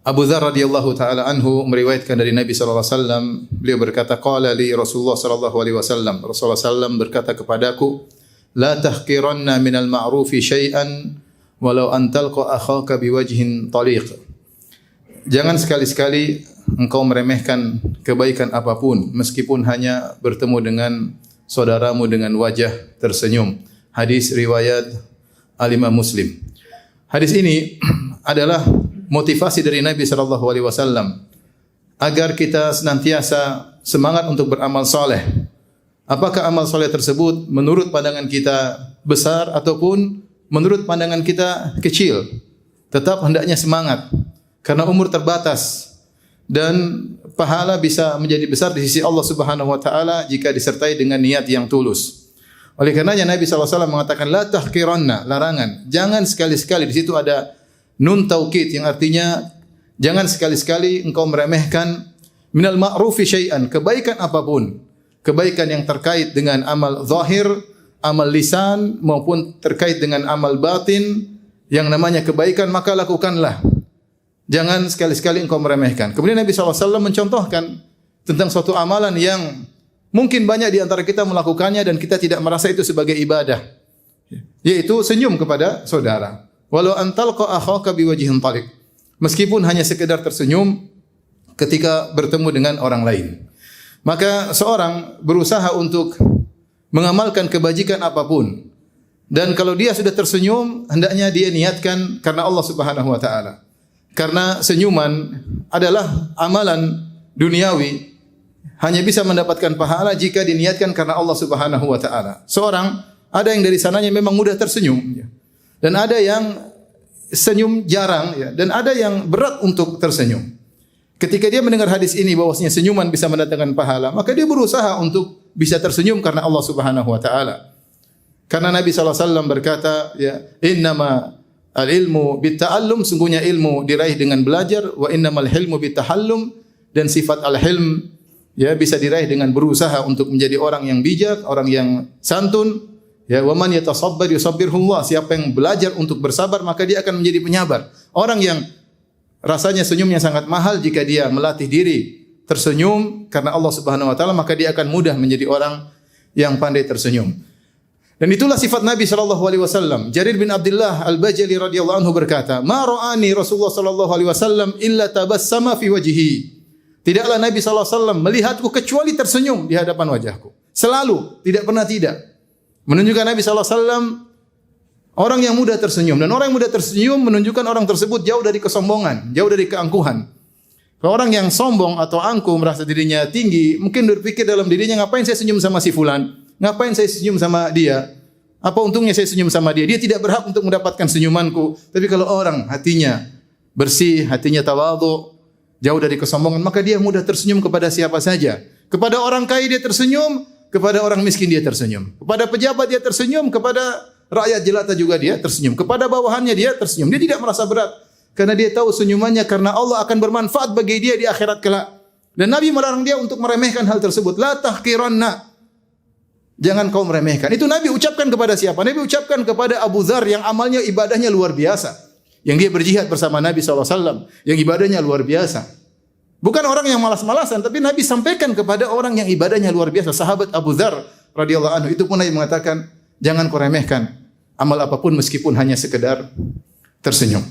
Abu Dzar radhiyallahu taala anhu meriwayatkan dari Nabi sallallahu alaihi wasallam, beliau berkata, qala li Rasulullah sallallahu alaihi wasallam, Rasulullah sallam berkata kepadaku, la tahqiranna minal ma'rufi syai'an walau an talqa akhaka biwajhin taliq. Jangan sekali-sekali engkau meremehkan kebaikan apapun meskipun hanya bertemu dengan saudaramu dengan wajah tersenyum. Hadis riwayat Al-Imam Muslim. Hadis ini adalah motivasi dari Nabi sallallahu alaihi wasallam agar kita senantiasa semangat untuk beramal saleh. Apakah amal saleh tersebut menurut pandangan kita besar ataupun menurut pandangan kita kecil? Tetap hendaknya semangat karena umur terbatas dan pahala bisa menjadi besar di sisi Allah Subhanahu wa taala jika disertai dengan niat yang tulus. Oleh karenanya Nabi sallallahu alaihi wasallam mengatakan la tahqiranna, larangan. Jangan sekali-sekali, di situ ada nun taukid yang artinya jangan sekali-sekali engkau meremehkan minal ma'rufi syai'an, kebaikan apapun. Kebaikan yang terkait dengan amal zahir, amal lisan maupun terkait dengan amal batin yang namanya kebaikan, maka lakukanlah. Jangan sekali-sekali engkau meremehkan. Kemudian Nabi SAW mencontohkan tentang suatu amalan yang mungkin banyak di antara kita melakukannya dan kita tidak merasa itu sebagai ibadah, yaitu senyum kepada saudara. Walau antalqa akhaka biwajhin taliq. Meskipun hanya sekedar tersenyum ketika bertemu dengan orang lain. Maka seorang berusaha untuk mengamalkan kebajikan apapun. Dan kalau dia sudah tersenyum, hendaknya dia niatkan karena Allah Subhanahu wa taala. Karena senyuman adalah amalan duniawi, hanya bisa mendapatkan pahala jika diniatkan karena Allah Subhanahu wa taala. Seorang ada yang dari sananya memang mudah tersenyum, dan ada yang senyum jarang, dan ada yang berat untuk tersenyum. Ketika dia mendengar hadis ini bahwasanya senyuman bisa mendatangkan pahala, maka dia berusaha untuk bisa tersenyum karena Allah Subhanahu wa taala. Karena Nabi sallallahu alaihi wasallam berkata, innama al-ilmu bitta'allum, sungguhnya ilmu diraih dengan belajar, wa innamal hilmu bittahallum, dan sifat al-hilm bisa diraih dengan berusaha untuk menjadi orang yang bijak, orang yang santun. Wa man yatasabbar yusabbirhullah, siapa yang belajar untuk bersabar maka dia akan menjadi penyabar. Orang yang rasanya senyumnya sangat mahal, jika dia melatih diri tersenyum karena Allah Subhanahu wa taala, maka dia akan mudah menjadi orang yang pandai tersenyum. Dan itulah sifat Nabi sallallahu alaihi wasallam. Jarir bin Abdullah Al-Bajali radhiyallahu anhu berkata, "Ma ra'ani Rasulullah sallallahu alaihi wasallam illa tabassama fi wajhihi." Tidaklah Nabi sallallahu alaihi wasallam melihatku kecuali tersenyum di hadapan wajahku. Selalu, tidak pernah tidak. Menunjukkan Nabi sallallahu alaihi wasallam orang yang mudah tersenyum, dan orang yang mudah tersenyum menunjukkan orang tersebut jauh dari kesombongan, jauh dari keangkuhan. Kalau orang yang sombong atau angkuh merasa dirinya tinggi, mungkin berpikir dalam dirinya, ngapain saya senyum sama si fulan? Ngapain saya senyum sama dia? Apa untungnya saya senyum sama dia? Dia tidak berhak untuk mendapatkan senyumanku. Tapi kalau orang hatinya bersih, hatinya tawadhu, jauh dari kesombongan, maka dia mudah tersenyum kepada siapa saja. Kepada orang kaya dia tersenyum, kepada orang miskin dia tersenyum. Kepada pejabat dia tersenyum, kepada rakyat jelata juga dia tersenyum. Kepada bawahannya dia tersenyum. Dia tidak merasa berat karena dia tahu senyumannya karena Allah akan bermanfaat bagi dia di akhirat kelak. Dan Nabi melarang dia untuk meremehkan hal tersebut. La tahqiranna. Jangan kau meremehkan. Itu Nabi ucapkan kepada siapa? Nabi ucapkan kepada Abu Dzar yang amalnya ibadahnya luar biasa. Yang dia berjihad bersama Nabi SAW. Yang ibadahnya luar biasa. Bukan orang yang malas-malasan, tapi Nabi sampaikan kepada orang yang ibadahnya luar biasa. Sahabat Abu Dzar radhiyallahu anhu. Itu pun Nabi mengatakan, jangan kau remehkan amal apapun meskipun hanya sekedar tersenyum.